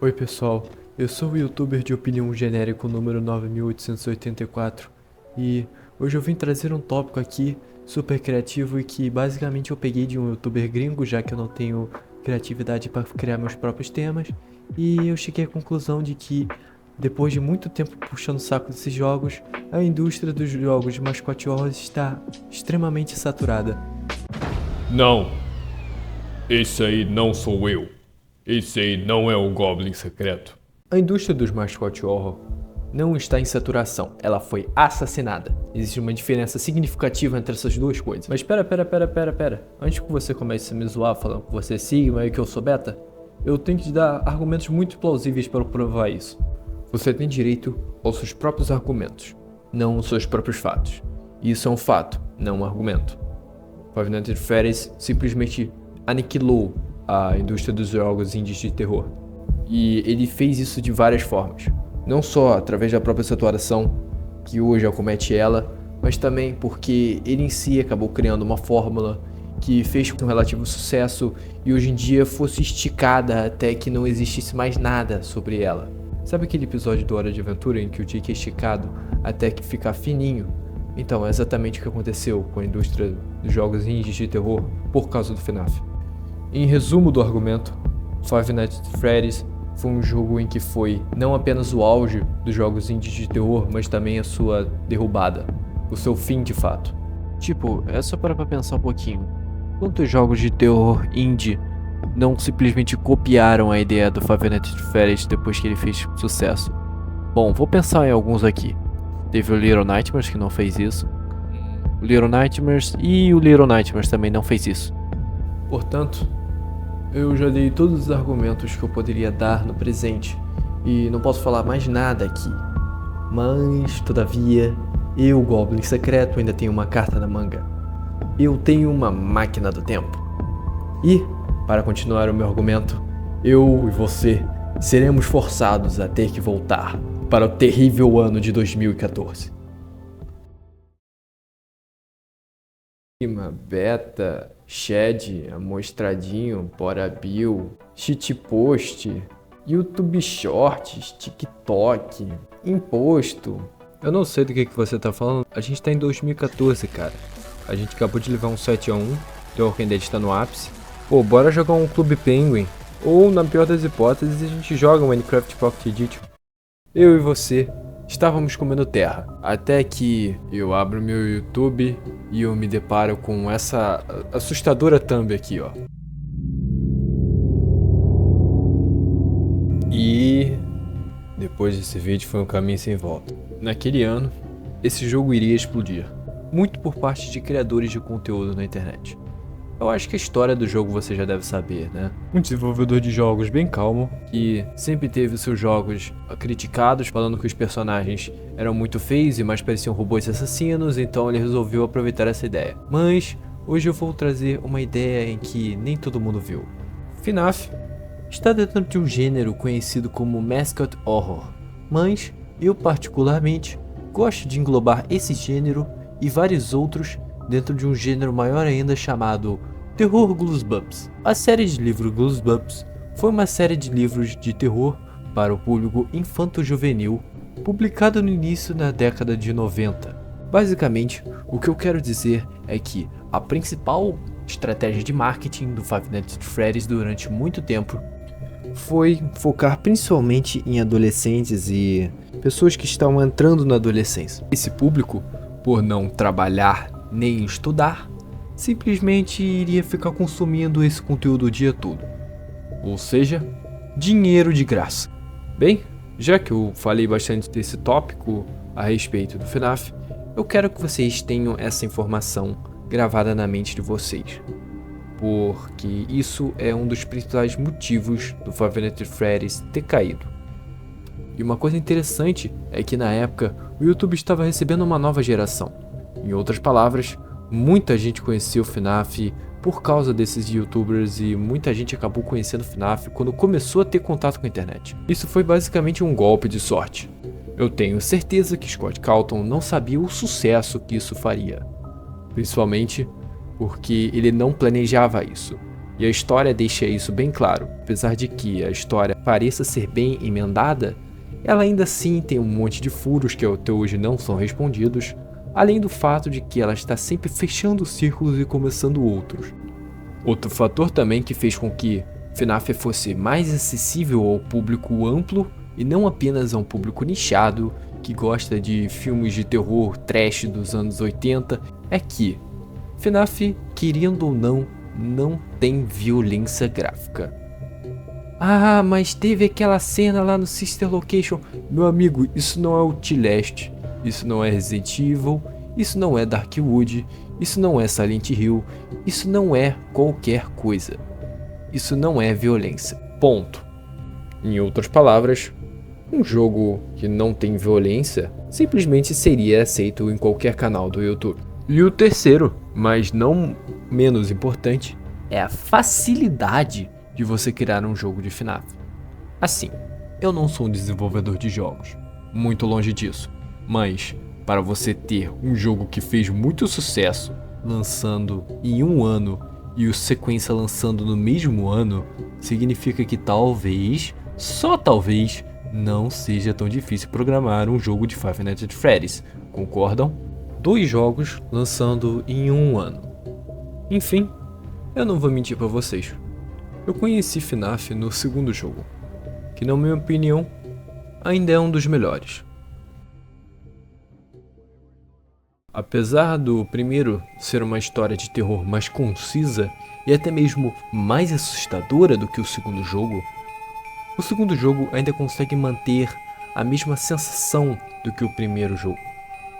Oi pessoal, eu sou o youtuber de opinião genérico número 9884 e hoje eu vim trazer um tópico aqui super criativo e que basicamente eu peguei de um youtuber gringo, já que eu não tenho criatividade para criar meus próprios temas, e eu cheguei à conclusão de que depois de muito tempo puxando o saco desses jogos, a indústria dos jogos de mascote horror está extremamente saturada. Não, esse aí não sou eu. Esse aí não é o Goblin Secreto. A indústria dos mascote horror não está em saturação, ela foi assassinada. Existe uma diferença significativa entre essas duas coisas. Mas pera. Antes que você comece a me zoar falando que você é Sigma e que eu sou Beta, eu tenho que te dar argumentos muito plausíveis para provar isso. Você tem direito aos seus próprios argumentos, não aos seus próprios fatos. Isso é um fato, não um argumento. Five Nights at Freddy's simplesmente aniquilou a indústria dos jogos indies de terror. E ele fez isso de várias formas. Não só através da própria saturação, que hoje acomete ela, mas também porque ele em si acabou criando uma fórmula que fez com relativo sucesso e hoje em dia fosse esticada até que não existisse mais nada sobre ela. Sabe aquele episódio do Hora de Aventura em que o Jake é esticado até que fica fininho? Então, é exatamente o que aconteceu com a indústria dos jogos indies de terror por causa do FNAF. Em resumo do argumento, Five Nights at Freddy's foi um jogo em que foi não apenas o auge dos jogos indies de terror, mas também a sua derrubada, o seu fim de fato. Tipo, é só parar pra pensar um pouquinho. Quantos jogos de terror indie não simplesmente copiaram a ideia do Five Nights at Freddy's depois que ele fez sucesso? Bom, vou pensar em alguns aqui. Teve o Little Nightmares, que não fez isso. O Little Nightmares e o Little Nightmares também não fez isso. Portanto, eu já dei todos os argumentos que eu poderia dar no presente e não posso falar mais nada aqui. Mas, todavia, eu, Goblin Secreto, ainda tenho uma carta na manga. Eu tenho uma máquina do tempo. E, para continuar o meu argumento, eu e você seremos forçados a ter que voltar para o terrível ano de 2014. Beta, Shed, Amostradinho, Bora Bill, Shitpost, YouTube Shorts, TikTok, Imposto. Eu não sei do que você tá falando, a gente tá em 2014, cara. A gente acabou de levar um 7-1, The Walking Dead tá no ápice. Pô, bora jogar um Clube Penguin. Ou, na pior das hipóteses, a gente joga um Minecraft Pocket Edition. Eu e você estávamos comendo terra, até que eu abro meu YouTube e eu me deparo com essa assustadora thumb aqui, ó. E depois desse vídeo foi um caminho sem volta. Naquele ano, esse jogo iria explodir, muito por parte de criadores de conteúdo na internet. Eu acho que a história do jogo você já deve saber, né? Um desenvolvedor de jogos bem calmo, que sempre teve seus jogos criticados, falando que os personagens eram muito feios e mais pareciam robôs assassinos, então ele resolveu aproveitar essa ideia. Mas hoje eu vou trazer uma ideia em que nem todo mundo viu. FNAF está dentro de um gênero conhecido como Mascot Horror, mas eu particularmente gosto de englobar esse gênero e vários outros dentro de um gênero maior ainda chamado Terror Goosebumps. A série de livros Goosebumps foi uma série de livros de terror para o público infanto-juvenil, publicada no início da década de 90. Basicamente, o que eu quero dizer é que a principal estratégia de marketing do Five Nights at Freddy's durante muito tempo foi focar principalmente em adolescentes e pessoas que estavam entrando na adolescência. Esse público, por não trabalhar nem estudar, simplesmente iria ficar consumindo esse conteúdo o dia todo. Ou seja, dinheiro de graça. Bem, já que eu falei bastante desse tópico a respeito do FNAF, eu quero que vocês tenham essa informação gravada na mente de vocês, porque isso é um dos principais motivos do Five Nights at Freddy's ter caído. E uma coisa interessante é que na época o YouTube estava recebendo uma nova geração. Em outras palavras, muita gente conheceu o FNAF por causa desses youtubers e muita gente acabou conhecendo o FNAF quando começou a ter contato com a internet. Isso foi basicamente um golpe de sorte. Eu tenho certeza que Scott Cawthon não sabia o sucesso que isso faria, principalmente porque ele não planejava isso. E a história deixa isso bem claro. Apesar de que a história pareça ser bem emendada, ela ainda assim tem um monte de furos que até hoje não são respondidos, além do fato de que ela está sempre fechando círculos e começando outros. Outro fator também que fez com que FNAF fosse mais acessível ao público amplo e não apenas a um público nichado que gosta de filmes de terror trash dos anos 80, é que FNAF, querendo ou não tem violência gráfica. Ah, mas teve aquela cena lá no Sister Location. Meu amigo, isso não é Outlast, isso não é Resident Evil, isso não é Darkwood, isso não é Silent Hill, isso não é qualquer coisa. Isso não é violência. Ponto. Em outras palavras, um jogo que não tem violência simplesmente seria aceito em qualquer canal do YouTube. E o terceiro, mas não menos importante, é a facilidade de você criar um jogo de FNAF. Assim, eu não sou um desenvolvedor de jogos, muito longe disso, mas para você ter um jogo que fez muito sucesso, lançando em um ano e o sequência lançando no mesmo ano, significa que talvez, só talvez, não seja tão difícil programar um jogo de Five Nights at Freddy's, concordam? 2 jogos lançando em um ano. Enfim, eu não vou mentir para vocês. Eu conheci FNAF no segundo jogo, que na minha opinião ainda é um dos melhores. Apesar do primeiro ser uma história de terror mais concisa e até mesmo mais assustadora do que o segundo jogo ainda consegue manter a mesma sensação do que o primeiro jogo.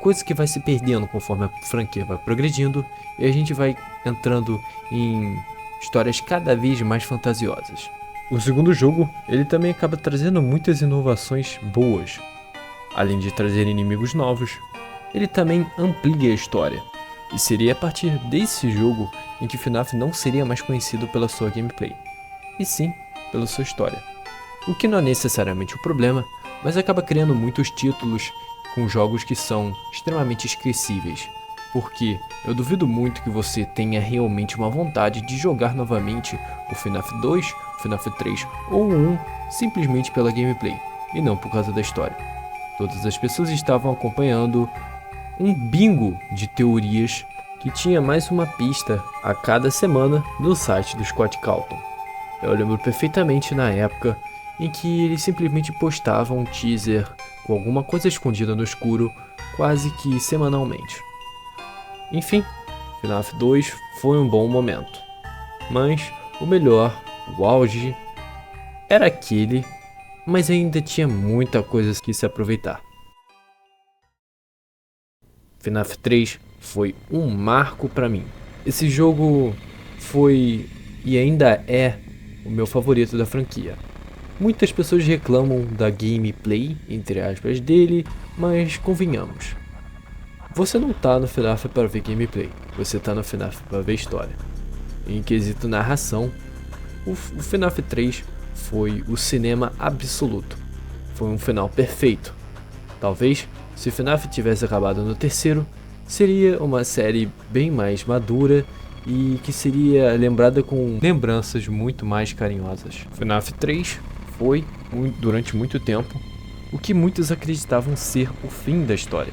Coisa que vai se perdendo conforme a franquia vai progredindo e a gente vai entrando em histórias cada vez mais fantasiosas. O segundo jogo, ele também acaba trazendo muitas inovações boas. Além de trazer inimigos novos, ele também amplia a história. E seria a partir desse jogo em que FNAF não seria mais conhecido pela sua gameplay, e sim pela sua história. O que não é necessariamente um problema, mas acaba criando muitos títulos com jogos que são extremamente esquecíveis, porque eu duvido muito que você tenha realmente uma vontade de jogar novamente o FNAF 2, o FNAF 3 ou o 1 simplesmente pela gameplay, e não por causa da história. Todas as pessoas estavam acompanhando um bingo de teorias que tinha mais uma pista a cada semana no site do Scott Calton. Eu lembro perfeitamente na época em que ele simplesmente postava um teaser com alguma coisa escondida no escuro quase que semanalmente. Enfim, FNAF 2 foi um bom momento, mas o melhor, o auge, era aquele, mas ainda tinha muita coisa que se aproveitar. FNAF 3 foi um marco para mim. Esse jogo foi e ainda é o meu favorito da franquia. Muitas pessoas reclamam da gameplay, entre aspas, dele, mas convenhamos. Você não tá no FNAF para ver gameplay, você tá no FNAF para ver história. Em quesito narração, o FNAF 3 foi o cinema absoluto. Foi um final perfeito. Talvez, se FNAF tivesse acabado no terceiro, seria uma série bem mais madura e que seria lembrada com lembranças muito mais carinhosas. FNAF 3 foi, durante muito tempo, o que muitos acreditavam ser o fim da história,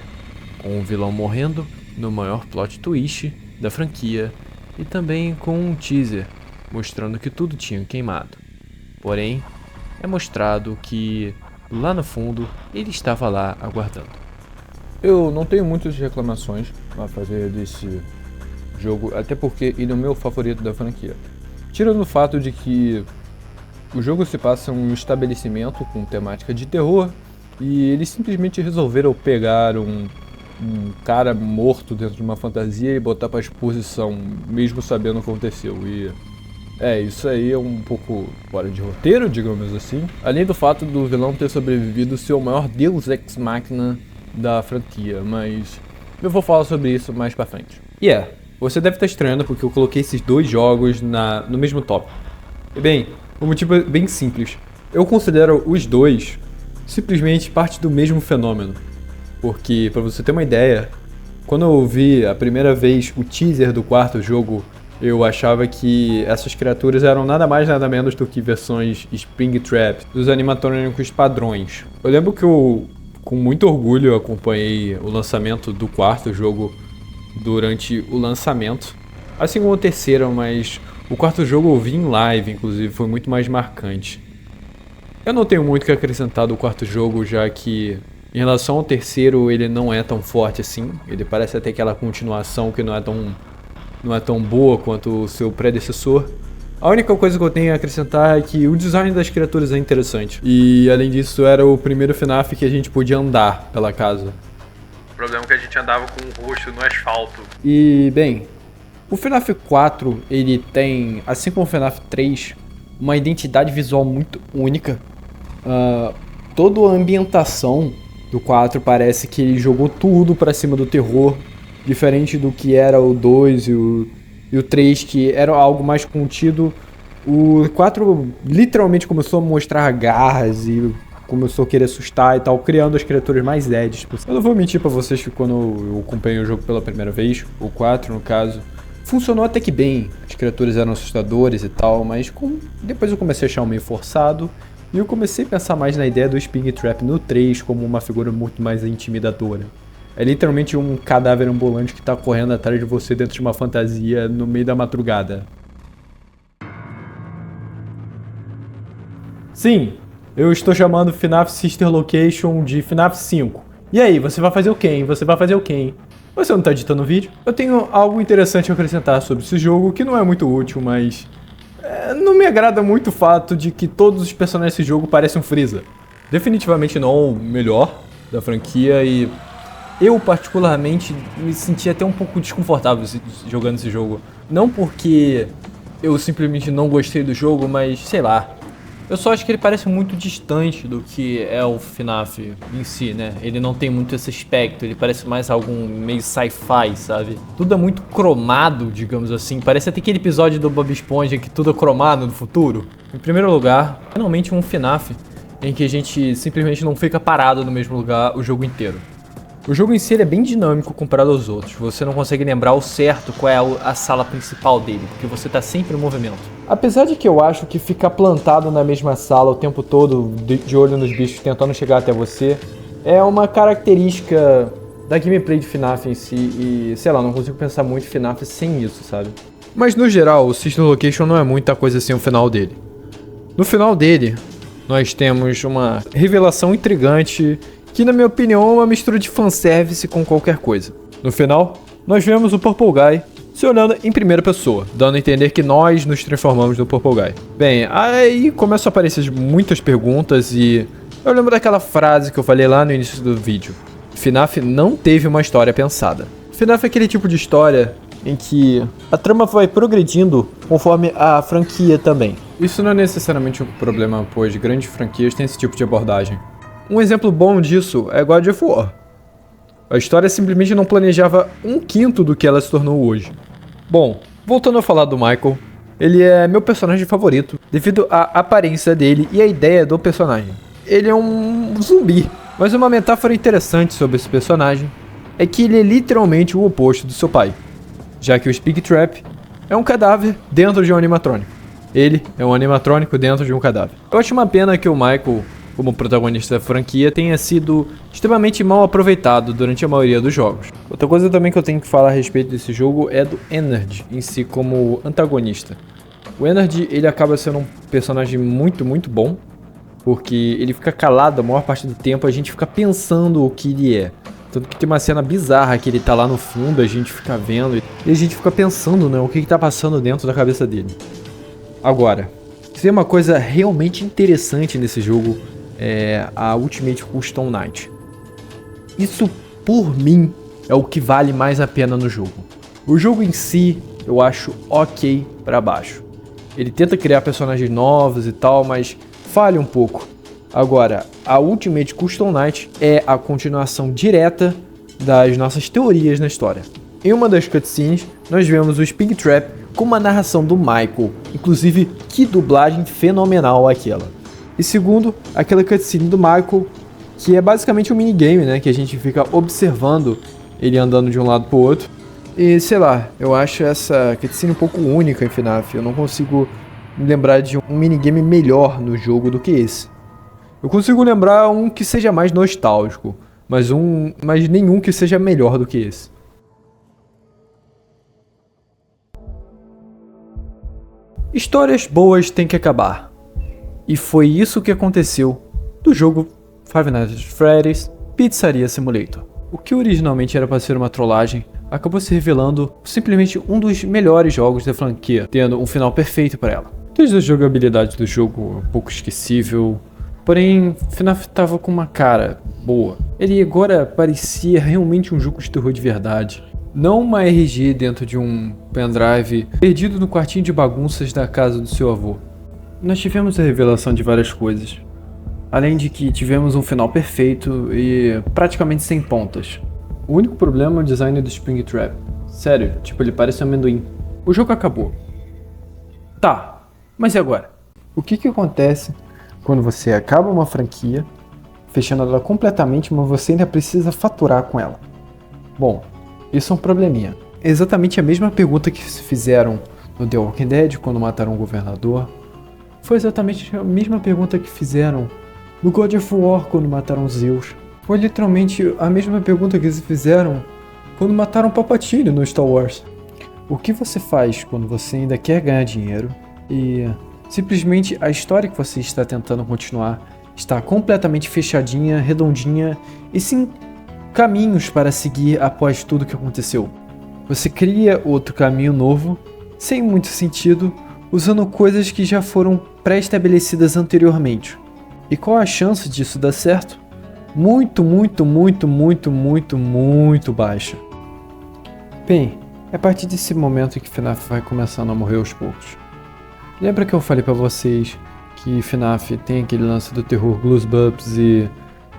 com o vilão morrendo no maior plot twist da franquia e também com um teaser mostrando que tudo tinha queimado. Porém, é mostrado que lá no fundo ele estava lá aguardando. Eu não tenho muitas reclamações a fazer desse jogo, até porque ele é o meu favorito da franquia. Tirando o fato de que o jogo se passa em um estabelecimento com temática de terror e eles simplesmente resolveram pegar um cara morto dentro de uma fantasia e botar pra exposição, mesmo sabendo o que aconteceu. E isso aí é um pouco fora de roteiro, digamos assim. Além do fato do vilão ter sobrevivido ser o maior deus ex machina da franquia, mas eu vou falar sobre isso mais pra frente. Você deve estar estranhando porque eu coloquei esses 2 jogos no mesmo tópico. E bem, o motivo é bem simples. Eu considero os 2 simplesmente parte do mesmo fenômeno. Porque, pra você ter uma ideia, quando eu vi a primeira vez o teaser do quarto jogo Eu achava que essas criaturas eram nada mais nada menos do que versões Springtrap dos animatrônicos padrões. Eu lembro que eu, com muito orgulho, acompanhei o lançamento do quarto jogo durante o lançamento, assim como o terceiro, mas o quarto jogo eu vi em live, inclusive, foi muito mais marcante. Eu não tenho muito o que acrescentar do quarto jogo, já que em relação ao terceiro ele não é tão forte assim, ele parece até aquela continuação que não é tão boa quanto o seu predecessor. A única coisa que eu tenho a acrescentar é que o design das criaturas é interessante. E além disso, era o primeiro FNAF que a gente podia andar pela casa. O problema é que a gente andava com o rosto no asfalto. E, bem, o FNAF 4, ele tem, assim como o FNAF 3, uma identidade visual muito única. Toda a ambientação do 4 parece que ele jogou tudo pra cima do terror. Diferente do que era o 2 e o 3, que era algo mais contido, o 4 literalmente começou a mostrar garras e começou a querer assustar e tal, criando as criaturas mais deads. Eu não vou mentir pra vocês que quando eu acompanhei o jogo pela primeira vez, o 4 no caso, funcionou até que bem. As criaturas eram assustadoras e tal, mas depois eu comecei a achar meio forçado e eu comecei a pensar mais na ideia do Springtrap no 3 como uma figura muito mais intimidadora. É literalmente um cadáver ambulante que tá correndo atrás de você dentro de uma fantasia no meio da madrugada. Sim, eu estou chamando FNAF Sister Location de FNAF 5. E aí, você vai fazer o quê, hein? Você vai fazer o quê, hein? Você não tá editando o vídeo? Eu tenho algo interessante a acrescentar sobre esse jogo, que não é muito útil, mas... não me agrada muito o fato de que todos os personagens desse jogo parecem um Freeza. Definitivamente não o melhor da franquia e... eu, particularmente, me senti até um pouco desconfortável jogando esse jogo. Não porque eu simplesmente não gostei do jogo, mas, sei lá. Eu só acho que ele parece muito distante do que é o FNAF em si, né? Ele não tem muito esse aspecto, ele parece mais algum meio sci-fi, sabe? Tudo é muito cromado, digamos assim. Parece até aquele episódio do Bob Esponja que tudo é cromado no futuro. Em primeiro lugar, finalmente um FNAF em que a gente simplesmente não fica parado no mesmo lugar o jogo inteiro. O jogo em si ele é bem dinâmico comparado aos outros. Você não consegue lembrar ao certo qual é a sala principal dele, porque você tá sempre em movimento. Apesar de que eu acho que ficar plantado na mesma sala o tempo todo, de olho nos bichos tentando chegar até você, é uma característica da gameplay de FNAF em si, e sei lá, não consigo pensar muito em FNAF sem isso, sabe? Mas no geral, o Sister Location não é muita coisa assim o final dele. No final dele, nós temos uma revelação intrigante que, na minha opinião, é uma mistura de fanservice com qualquer coisa. No final, nós vemos o Purple Guy se olhando em primeira pessoa, dando a entender que nós nos transformamos no Purple Guy. Bem, aí começam a aparecer muitas perguntas e eu lembro daquela frase que eu falei lá no início do vídeo. FNAF não teve uma história pensada. FNAF é aquele tipo de história em que a trama vai progredindo conforme a franquia também. Isso não é necessariamente um problema, pois grandes franquias têm esse tipo de abordagem. Um exemplo bom disso é God of War. A história simplesmente não planejava 1/5 do que ela se tornou hoje. Bom, voltando a falar do Michael, ele é meu personagem favorito devido à aparência dele e à ideia do personagem. Ele é um zumbi, mas uma metáfora interessante sobre esse personagem é que ele é literalmente o oposto do seu pai, já que o Springtrap é um cadáver dentro de um animatrônico. Ele é um animatrônico dentro de um cadáver. Eu acho uma pena que o Michael, como protagonista da franquia, tenha sido extremamente mal aproveitado durante a maioria dos jogos. Outra coisa também que eu tenho que falar a respeito desse jogo é do Ennard em si como antagonista. O Ennard, ele acaba sendo um personagem muito bom, porque ele fica calado a maior parte do tempo, a gente fica pensando o que ele é. Tanto que tem uma cena bizarra que ele tá lá no fundo, a gente fica vendo e a gente fica pensando, né, o que tá passando dentro da cabeça dele. Agora, se tem uma coisa realmente interessante nesse jogo, é a Ultimate Custom Night. Isso, por mim, é o que vale mais a pena no jogo. O jogo em si, eu acho ok pra baixo. Ele tenta criar personagens novos e tal, mas falha um pouco. Agora, a Ultimate Custom Night é a continuação direta das nossas teorias na história. Em uma das cutscenes, nós vemos o Springtrap com uma narração do Michael, inclusive que dublagem fenomenal aquela. E segundo, aquela cutscene do Michael, que é basicamente um minigame, né, que a gente fica observando ele andando de um lado pro outro. E sei lá, eu acho essa cutscene um pouco única em FNAF. Eu não consigo me lembrar de um minigame melhor no jogo do que esse. Eu consigo lembrar um que seja mais nostálgico, mas nenhum que seja melhor do que esse. Histórias boas têm que acabar. E foi isso que aconteceu do jogo Five Nights at Freddy's Pizzeria Simulator. O que originalmente era para ser uma trollagem acabou se revelando simplesmente um dos melhores jogos da franquia, tendo um final perfeito para ela. Desde a jogabilidade do jogo um pouco esquecível, porém FNAF estava com uma cara boa. Ele agora parecia realmente um jogo de terror de verdade. Não uma RG dentro de um pendrive perdido no quartinho de bagunças da casa do seu avô. Nós tivemos a revelação de várias coisas. Além de que tivemos um final perfeito e praticamente sem pontas. O único problema é o design do Springtrap. Sério, tipo, ele parece um amendoim. O jogo acabou. Tá, mas e agora? O que acontece quando você acaba uma franquia, fechando ela completamente, mas você ainda precisa faturar com ela? Bom, isso é um probleminha. É exatamente a mesma pergunta que se fizeram no The Walking Dead quando mataram o governador. Foi exatamente a mesma pergunta que fizeram no God of War quando mataram Zeus. Foi literalmente a mesma pergunta que se fizeram quando mataram Palpatine no Star Wars. O que você faz quando você ainda quer ganhar dinheiro e simplesmente a história que você está tentando continuar está completamente fechadinha, redondinha e sem caminhos para seguir após tudo que aconteceu? Você cria outro caminho novo, sem muito sentido, usando coisas que já foram pré-estabelecidas anteriormente. E qual a chance disso dar certo? Muito baixa. Bem, é a partir desse momento que FNAF vai começando a morrer aos poucos. Lembra que eu falei pra vocês que FNAF tem aquele lance do terror Goosebumps e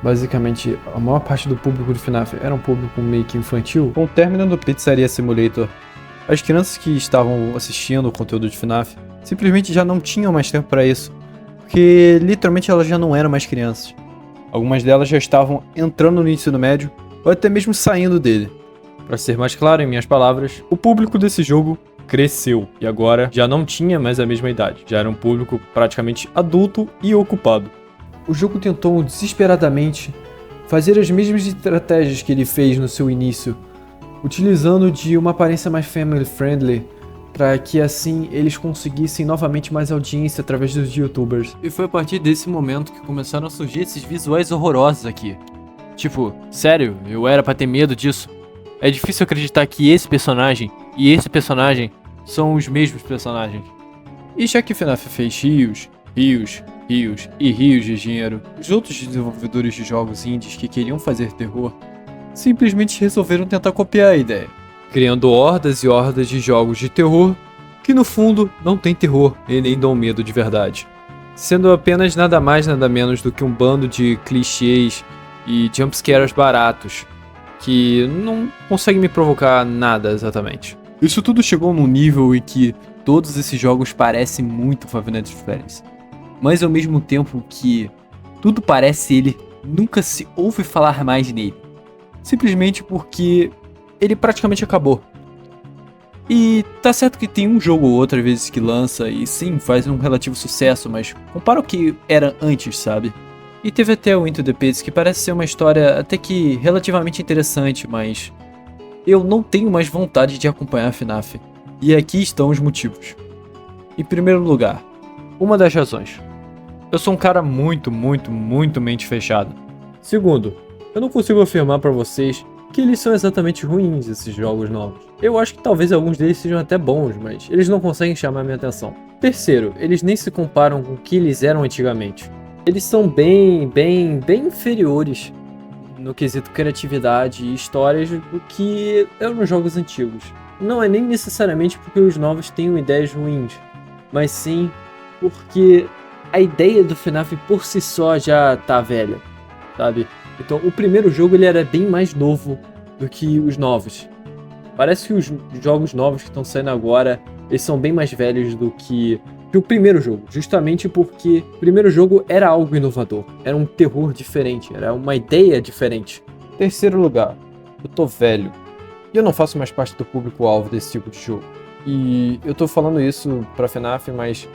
basicamente a maior parte do público do FNAF era um público meio que infantil? Com o término do Pizzeria Simulator, as crianças que estavam assistindo o conteúdo de FNAF simplesmente já não tinham mais tempo pra isso, porque literalmente elas já não eram mais crianças. Algumas delas já estavam entrando no ensino médio ou até mesmo saindo dele. Para ser mais claro em minhas palavras, o público desse jogo cresceu e agora já não tinha mais a mesma idade, já era um público praticamente adulto e ocupado. O jogo tentou desesperadamente fazer as mesmas estratégias que ele fez no seu início, utilizando de uma aparência mais family friendly, para que assim eles conseguissem novamente mais audiência através dos youtubers. E foi a partir desse momento que começaram a surgir esses visuais horrorosos aqui. Tipo, sério, eu era pra ter medo disso? É difícil acreditar que esse personagem e esse personagem são os mesmos personagens. E já que FNAF fez rios de dinheiro, os outros desenvolvedores de jogos indies que queriam fazer terror simplesmente resolveram tentar copiar a ideia, criando hordas e hordas de jogos de terror que no fundo não tem terror e nem dão medo de verdade, sendo apenas nada mais nada menos do que um bando de clichês e jumpscares baratos que não conseguem me provocar nada exatamente. Isso tudo chegou num nível em que todos esses jogos parecem muito Five Nights at Freddy's, mas ao mesmo tempo que tudo parece ele, nunca se ouve falar mais nele, simplesmente porque ele praticamente acabou. E tá certo que tem um jogo ou outro às vezes que lança e sim, faz um relativo sucesso, mas compara o que era antes, sabe? E teve até o Into the Pits, que parece ser uma história até que relativamente interessante, mas eu não tenho mais vontade de acompanhar a FNAF. E aqui estão os motivos. Em primeiro lugar, uma das razões. Eu sou um cara muito mente fechada. Segundo, eu não consigo afirmar pra vocês que eles são exatamente ruins, esses jogos novos. Eu acho que talvez alguns deles sejam até bons, mas eles não conseguem chamar minha atenção. Terceiro, eles nem se comparam com o que eles eram antigamente. Eles são bem inferiores no quesito criatividade e histórias do que eram nos jogos antigos. Não é nem necessariamente porque os novos tenham ideias ruins, mas sim porque a ideia do FNAF por si só já tá velha, sabe? Então o primeiro jogo ele era bem mais novo do que os novos. Parece que os jogos novos que estão saindo agora, eles são bem mais velhos do que o primeiro jogo, justamente porque o primeiro jogo era algo inovador, era um terror diferente, era uma ideia diferente. Terceiro lugar, eu tô velho. E eu não faço mais parte do público-alvo desse tipo de jogo. E eu tô falando isso pra FNAF, mas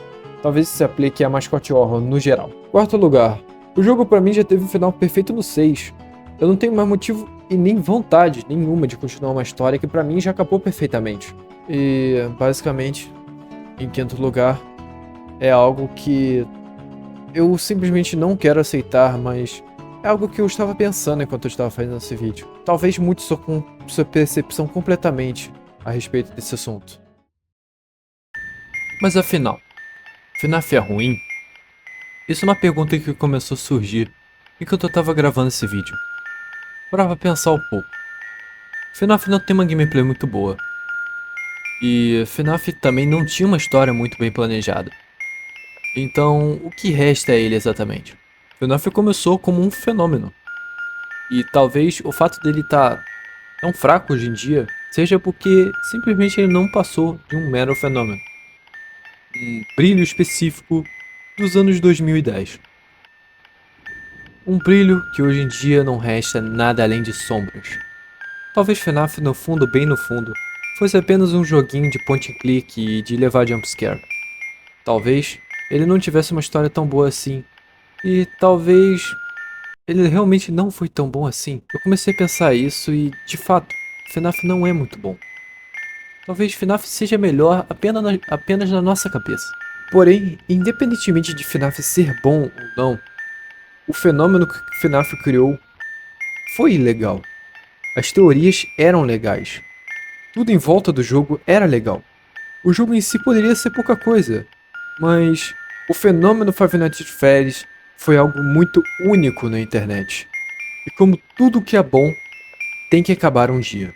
talvez isso se aplique a mascote horror no geral. Quarto lugar. O jogo pra mim já teve um final perfeito no 6. Eu não tenho mais motivo e nem vontade nenhuma de continuar uma história que pra mim já acabou perfeitamente. E, basicamente, em quinto lugar, é algo que eu simplesmente não quero aceitar, mas é algo que eu estava pensando enquanto eu estava fazendo esse vídeo. Talvez mude sua percepção completamente a respeito desse assunto. Mas afinal, FNAF é ruim? Isso é uma pergunta que começou a surgir enquanto eu estava gravando esse vídeo. Para pra pensar um pouco. FNAF não tem uma gameplay muito boa. E FNAF também não tinha uma história muito bem planejada. Então, o que resta a ele exatamente? FNAF começou como um fenômeno. E talvez o fato dele estar tão fraco hoje em dia seja porque simplesmente ele não passou de um mero fenômeno. Um brilho específico dos anos 2010. Um brilho que hoje em dia não resta nada além de sombras. Talvez FNAF no fundo, bem no fundo, fosse apenas um joguinho de point and click e de levar jumpscare. Talvez ele não tivesse uma história tão boa assim. E talvez ele realmente não foi tão bom assim. Eu comecei a pensar isso e, de fato, FNAF não é muito bom. Talvez FNAF seja melhor apenas na nossa cabeça. Porém, independentemente de FNAF ser bom ou não, o fenômeno que FNAF criou foi legal. As teorias eram legais. Tudo em volta do jogo era legal. O jogo em si poderia ser pouca coisa, mas o fenômeno Five Nights at Freddy's foi algo muito único na internet. E como tudo que é bom, tem que acabar um dia.